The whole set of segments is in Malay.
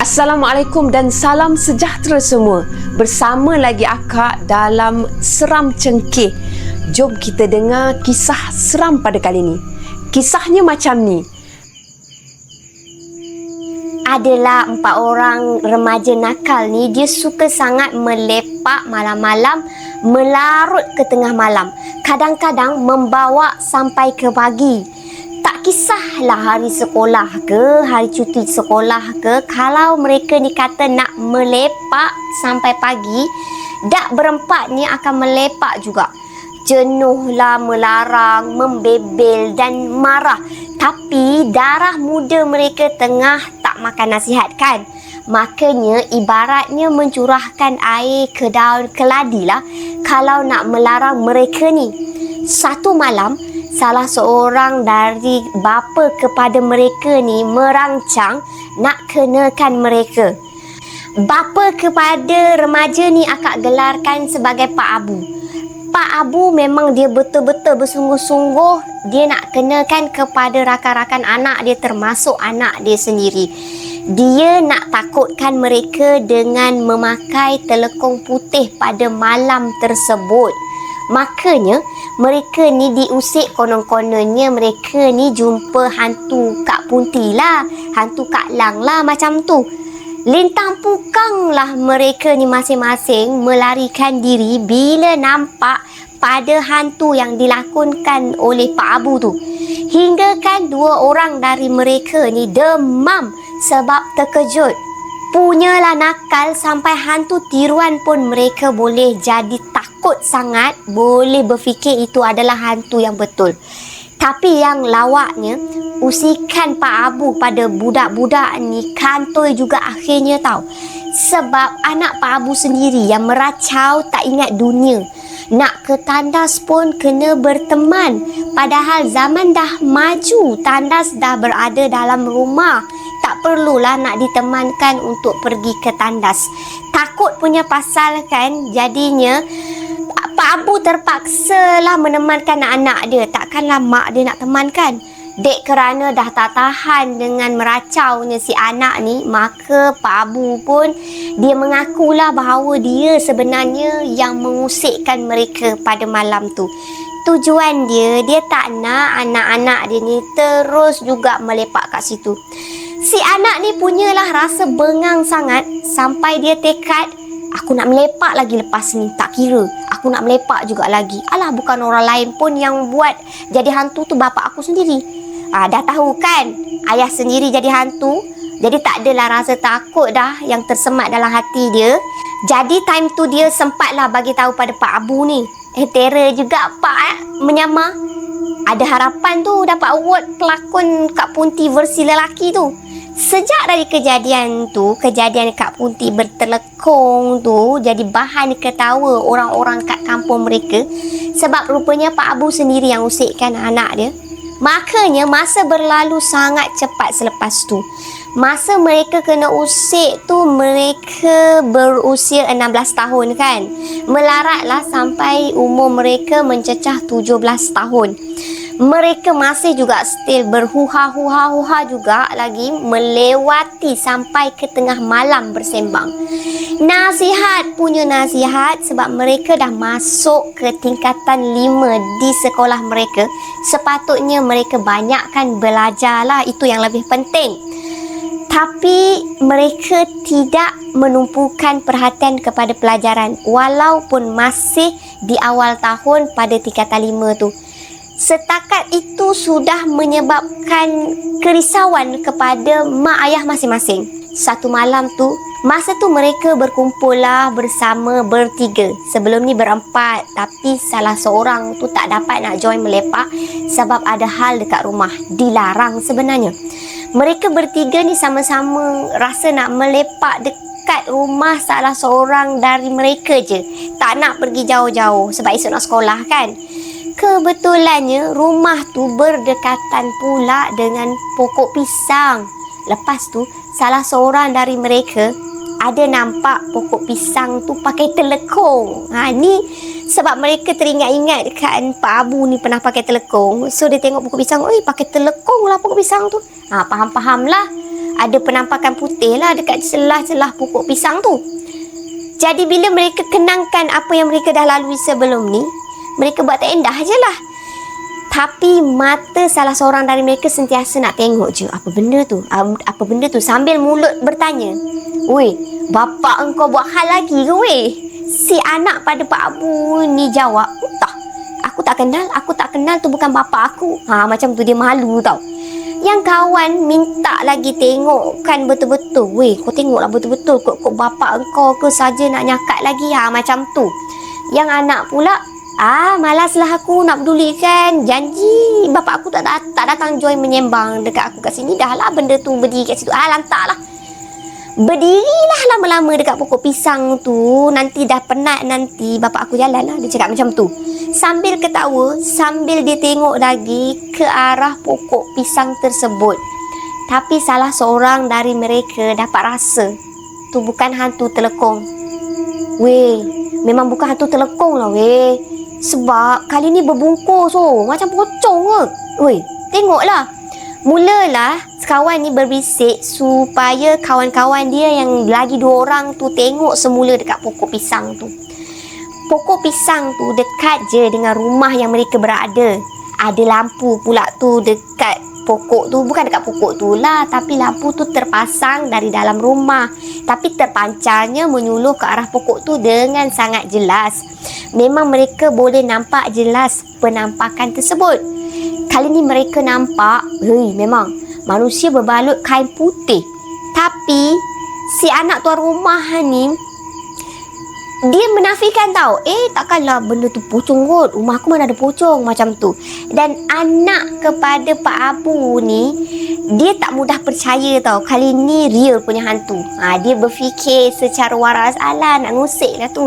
Assalamualaikum dan salam sejahtera semua. Bersama lagi akak dalam Seram Cengkeh. Jom kita dengar kisah seram pada kali ini. Kisahnya macam ni. Adalah 4 orang remaja nakal ni, dia suka sangat melepak malam-malam, melarut ke tengah malam. Kadang-kadang membawa sampai ke pagi. Tak kisahlah hari sekolah ke, hari cuti sekolah ke, kalau mereka ni kata nak melepak sampai pagi, dak berempat ni akan melepak juga. Jenuhlah, melarang, membebel dan marah. Tapi darah muda mereka tengah tak makan nasihat kan. Makanya ibaratnya mencurahkan air ke daun keladi lah kalau nak melarang mereka ni. Satu malam, salah seorang dari bapa kepada mereka ni merancang nak kenakan mereka. Bapa kepada remaja ni akak gelarkan sebagai Pak Abu. Pak Abu memang dia betul-betul bersungguh-sungguh dia nak kenakan kepada rakan-rakan anak dia, termasuk anak dia sendiri. Dia nak takutkan mereka dengan memakai telekong putih pada malam tersebut. Makanya mereka ni diusik, konon-kononnya mereka ni jumpa hantu Kak Punti lah, hantu Kak Lang lah macam tu. Lintang pukang lah mereka ni masing-masing melarikan diri bila nampak pada hantu yang dilakonkan oleh Pak Abu tu. Hingga kan 2 orang dari mereka ni demam sebab terkejut. Punyalah nakal sampai hantu tiruan pun mereka boleh jadi takut sangat, boleh berfikir itu adalah hantu yang betul. Tapi yang lawaknya, usikan Pak Abu pada budak-budak ni kantoi juga akhirnya tahu. Sebab anak Pak Abu sendiri yang meracau tak ingat dunia. Nak ke tandas pun kena berteman. Padahal zaman dah maju, tandas dah berada dalam rumah. Tak perlulah nak ditemankan untuk pergi ke tandas. Takut punya pasal kan, jadinya Pak Abu terpaksalah menemankan anak dia. Takkanlah mak dia nak temankan. Dek kerana dah tak tahan dengan meracaunya si anak ni, maka Pak Abu pun dia mengakulah bahawa dia sebenarnya yang mengusikkan mereka pada malam tu. Tujuan dia tak nak anak-anak dia ni terus juga melepak kat situ. Si anak ni punyalah rasa bengang sangat sampai dia tekad, aku nak melepak lagi lepas ni, tak kira. Aku nak melepak juga lagi. Alah, bukan orang lain pun yang buat jadi hantu tu, bapak aku sendiri. Dah tahu kan, ayah sendiri jadi hantu. Jadi tak adalah rasa takut dah yang tersemat dalam hati dia. Jadi time tu dia sempatlah bagi tahu pada Pak Abu ni. Terror juga Pak menyamar. Ada harapan tu dapat award pelakon Kak Punti versi lelaki tu. Sejak dari kejadian tu, kejadian Kak Punti bertelekong tu jadi bahan ketawa orang-orang kat kampung mereka. Sebab rupanya Pak Abu sendiri yang usikkan anak dia. Makanya masa berlalu sangat cepat selepas tu. Masa mereka kena usik tu, mereka berusia 16 tahun kan. Melaratlah sampai umur mereka mencecah 17 tahun. Mereka masih juga still berhuha-huha juga lagi, melewati sampai ke tengah malam bersembang. Nasihat punya nasihat sebab mereka dah masuk ke tingkatan 5 di sekolah mereka. Sepatutnya mereka banyakkan belajarlah, itu yang lebih penting. Tapi mereka tidak menumpukan perhatian kepada pelajaran walaupun masih di awal tahun pada tingkatan 5 tu. Setakat itu sudah menyebabkan kerisauan kepada mak ayah masing-masing. Satu malam tu, masa tu mereka berkumpul lah bersama bertiga. Sebelum ni berempat, tapi salah seorang tu tak dapat nak join melepak sebab ada hal dekat rumah. Dilarang sebenarnya. Mereka bertiga ni sama-sama rasa nak melepak dekat rumah salah seorang dari mereka je. Tak nak pergi jauh-jauh sebab esok nak sekolah kan. Kebetulannya rumah tu berdekatan pula dengan pokok pisang. Lepas tu salah seorang dari mereka ada nampak pokok pisang tu pakai telekong. Ni sebab mereka teringat-ingat kan Pak Abu ni pernah pakai telekong. So dia tengok pokok pisang, oi pakai telekong lah pokok pisang tu. Faham-faham lah. ada penampakan putih lah dekat celah-celah pokok pisang tu. Jadi bila mereka kenangkan apa yang mereka dah lalui sebelum ni, mereka buat tak endah je lah. Tapi mata salah seorang dari mereka sentiasa nak tengok je, apa benda tu? Apa benda tu? Sambil mulut bertanya, "Weh, bapak engkau buat hal lagi ke weh?" Si anak pada Pak Abu ni jawab, "Entah, aku tak kenal tu bukan bapak aku." Macam tu dia malu tau. Yang kawan minta lagi tengokkan betul-betul. "Weh, kau tengoklah betul-betul kok bapak engkau ke saja nak nyakat lagi." Macam tu. Yang anak pula, malaslah aku nak pedulikan. Janji bapak aku tak datang join menyembang dekat aku kat sini. Dah lah benda tu berdiri kat situ. Lantaklah. Berdirilah lama-lama dekat pokok pisang tu. Nanti dah penat nanti bapak aku jalan lah. Dia cakap macam tu. Sambil ketawa, sambil dia tengok lagi ke arah pokok pisang tersebut. Tapi salah seorang dari mereka dapat rasa tu bukan hantu telekong. Weh, memang bukan hantu telekong lah weh. Sebab kali ni berbungkus macam pocong ke. Weh, tengoklah. Mulalah kawan ni berbisik supaya kawan-kawan dia yang lagi 2 orang tu tengok semula dekat pokok pisang tu. Pokok pisang tu dekat je dengan rumah yang mereka berada. Ada lampu pula tu dekat pokok tu. Bukan dekat pokok tu lah, tapi lampu tu terpasang dari dalam rumah. Tapi terpancarnya menyuluh ke arah pokok tu dengan sangat jelas. Memang mereka boleh nampak jelas penampakan tersebut. Kali ni mereka nampak, memang manusia berbalut kain putih. Tapi si anak tuan rumah ni, dia menafikan tau. Takkanlah benda tu pocong kot. Rumah aku mana ada pocong, macam tu. Dan anak kepada Pak Abu ni, dia tak mudah percaya tau. Kali ni real punya hantu. Dia berfikir secara waras, nak ngusik lah tu.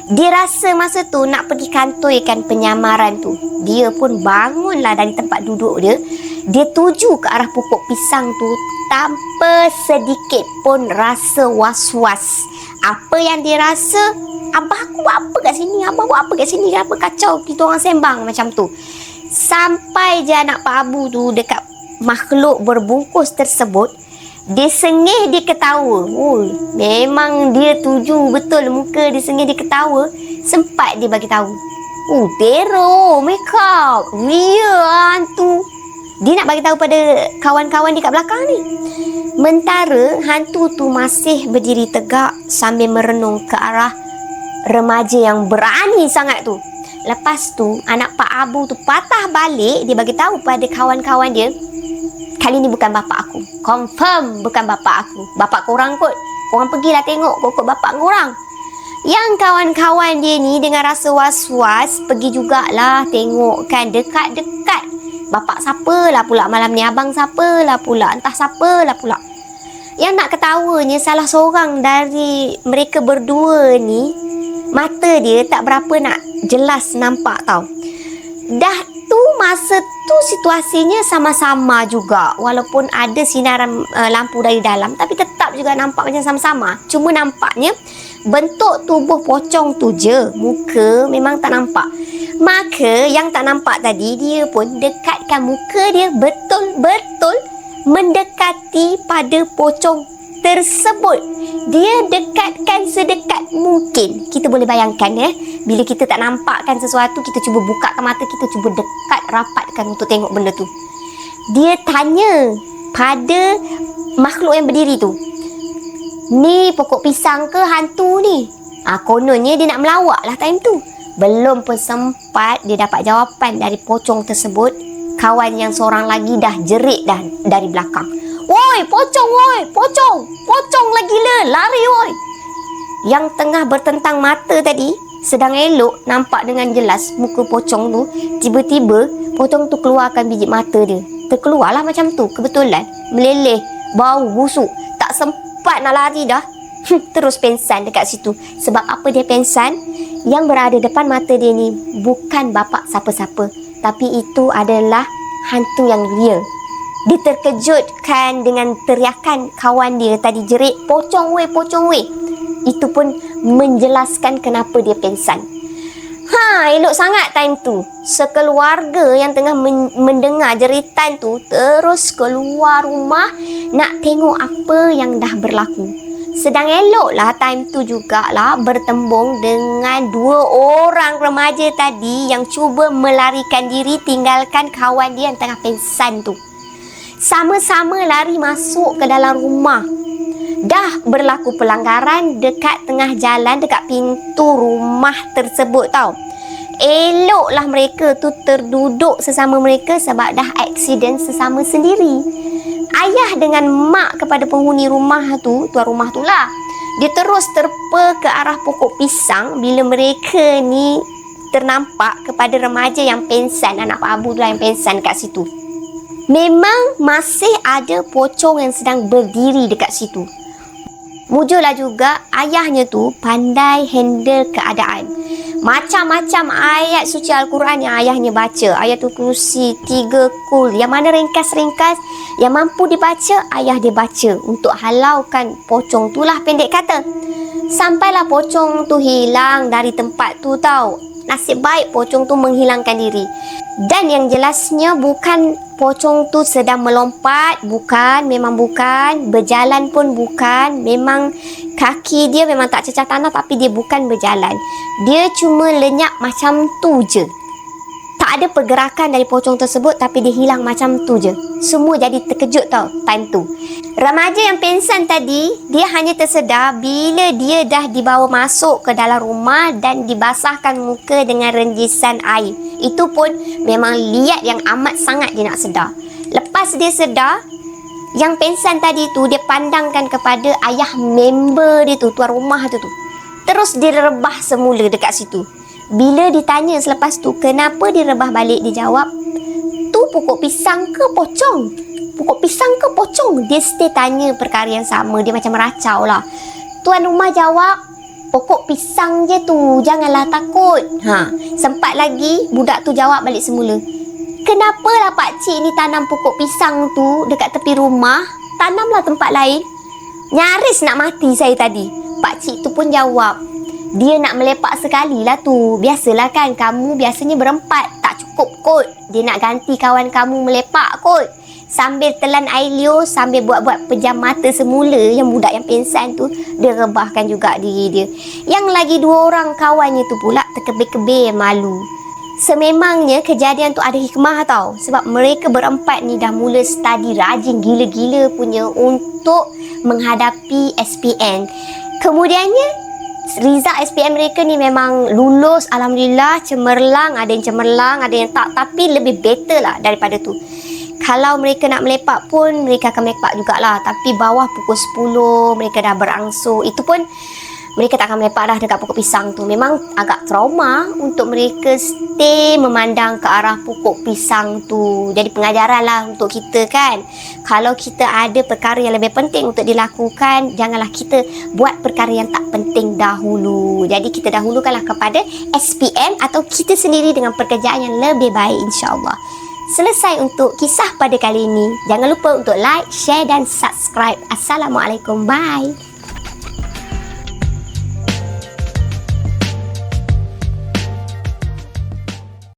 Dia rasa masa tu nak pergi kantoikan penyamaran tu. Dia pun bangunlah dari tempat duduk dia. Dia tuju ke arah pokok pisang tu tanpa sedikit pun rasa was-was. Apa yang dia rasa, abah aku buat apa kat sini? Abah buat apa kat sini? Kenapa kacau kita orang sembang macam tu? Sampai je anak Pak Abu tu dekat makhluk berbungkus tersebut, dia sengih, dia ketawa. Memang dia tuju betul muka dia sengih, dia ketawa. Sempat dia bagi tahu. Teror, make up, real hantu. Dia nak bagi tahu pada kawan-kawan dia kat belakang ni. Mentara hantu tu masih berdiri tegak sambil merenung ke arah remaja yang berani sangat tu. Lepas tu anak Pak Abu tu patah balik, dia bagi tahu pada kawan-kawan dia, kali ni bukan bapak aku. Confirm bukan bapak aku. Bapak korang kot. Korang pergilah tengok kok bapak korang. Yang kawan-kawan dia ni dengan rasa was-was pergi jugalah tengok kan dekat-dekat. Bapak siapalah pula malam ni, abang siapalah pula, entah siapalah pula. Yang nak ketawanya salah seorang dari mereka berdua ni, mata dia tak berapa nak jelas nampak tau. Dah tu masa tu situasinya sama-sama juga. Walaupun ada sinaran lampu dari dalam, tapi tetap juga nampak macam sama-sama. Cuma nampaknya bentuk tubuh pocong tu je, muka memang tak nampak. Maka yang tak nampak tadi, dia pun dekatkan muka dia betul-betul mendekati pada pocong tersebut. Dia dekatkan sedekat mungkin. Kita boleh bayangkan bila kita tak nampakkan sesuatu, kita cuba bukakan mata, kita cuba dekat rapatkan untuk tengok benda tu. Dia tanya pada makhluk yang berdiri tu, "Ni pokok pisang ke hantu ni?" Kononnya dia nak melawak lah time tu. Belum pun sempat dia dapat jawapan dari pocong tersebut, kawan yang seorang lagi dah jerit dah dari belakang. "Woi, pocong woi, pocong lagi lari woi." Yang tengah bertentang mata tadi sedang elok nampak dengan jelas muka pocong tu. Tiba-tiba pocong tu keluarkan biji mata dia. Terkeluarlah macam tu, kebetulan meleleh, bau busuk. Tak sempat nak lari dah. Terus pengsan dekat situ. Sebab apa dia pengsan? Yang berada depan mata dia ni bukan bapak siapa-siapa, tapi itu adalah hantu yang real. Dia terkejutkan dengan teriakan kawan dia tadi jerit, "Pocong weh, pocong weh." Itu pun menjelaskan kenapa dia pengsan. Elok sangat time tu. Sekeluarga yang tengah mendengar jeritan tu terus keluar rumah nak tengok apa yang dah berlaku. Sedang eloklah time tu jugalah bertembung dengan 2 orang remaja tadi yang cuba melarikan diri tinggalkan kawan dia yang tengah pingsan tu. Sama-sama lari masuk ke dalam rumah. Dah berlaku pelanggaran dekat tengah jalan, dekat pintu rumah tersebut tau. Eloklah mereka tu terduduk sesama mereka sebab dah aksiden sesama sendiri. Ayah dengan mak kepada penghuni rumah tu, tuan rumah tu lah, dia terus terpa ke arah pokok pisang bila mereka ni ternampak kepada remaja yang pingsan, anak Pak Abu tu lah yang pingsan kat situ. Memang masih ada pocong yang sedang berdiri dekat situ. Mujurlah juga ayahnya tu pandai handle keadaan. Macam-macam ayat suci Al-Quran yang ayahnya baca. Ayatul Kursi, 3 kul, yang mana ringkas-ringkas yang mampu dibaca, ayah dia baca untuk halaukan pocong tu lah, pendek kata. Sampailah pocong tu hilang dari tempat tu tau. Nasib baik pocong tu menghilangkan diri. Dan yang jelasnya bukan pocong tu sedang melompat, bukan, memang bukan. Berjalan pun bukan, memang kaki dia memang tak cecah tanah tapi dia bukan berjalan. Dia cuma lenyap macam tu je. Tak ada pergerakan dari pocong tersebut tapi dia hilang macam tu je. Semua jadi terkejut tau time tu. Remaja yang pingsan tadi, dia hanya tersedar bila dia dah dibawa masuk ke dalam rumah dan dibasahkan muka dengan renjisan air. Itu pun memang liat yang amat sangat dia nak sedar. Lepas dia sedar, yang pingsan tadi tu dia pandangkan kepada ayah member dia tu, tuan rumah tu. Terus dia rebah semula dekat situ. Bila ditanya selepas tu kenapa dia rebah balik, dia jawab, tu pokok pisang ke pocong? Pokok pisang ke pocong? Dia stay tanya perkara yang sama. Dia macam meracau lah. Tuan rumah jawab, pokok pisang je tu, janganlah takut. Sempat lagi budak tu jawab balik semula, kenapalah pakcik ni tanam pokok pisang tu dekat tepi rumah? Tanamlah tempat lain. Nyaris nak mati saya tadi. Pakcik tu pun jawab, dia nak melepak sekali lah tu. Biasalah kan, kamu biasanya berempat, tak cukup kot. Dia nak ganti kawan kamu melepak kot. Sambil telan air liur, sambil buat-buat pejam mata semula, yang budak yang pingsan tu, dia rebahkan juga diri dia. Yang lagi 2 orang kawannya tu pula terkebir-kebir malu. Sememangnya kejadian tu ada hikmah tau. Sebab mereka berempat ni dah mula study rajin gila-gila punya untuk menghadapi SPM. Kemudiannya result SPM mereka ni memang lulus, alhamdulillah, cemerlang. Ada yang cemerlang, ada yang tak, tapi lebih better lah daripada tu. Kalau mereka nak melepak pun mereka akan melepak jugalah, tapi bawah pukul 10 mereka dah berangsur. Itu pun mereka tak akan melepak dah dekat pokok pisang tu. Memang agak trauma untuk mereka stay memandang ke arah pokok pisang tu. Jadi pengajaran lah untuk kita kan. Kalau kita ada perkara yang lebih penting untuk dilakukan, janganlah kita buat perkara yang tak penting dahulu. Jadi kita dahulukanlah kepada SPM atau kita sendiri dengan pekerjaan yang lebih baik, insyaAllah. Selesai untuk kisah pada kali ini. Jangan lupa untuk like, share dan subscribe. Assalamualaikum. Bye.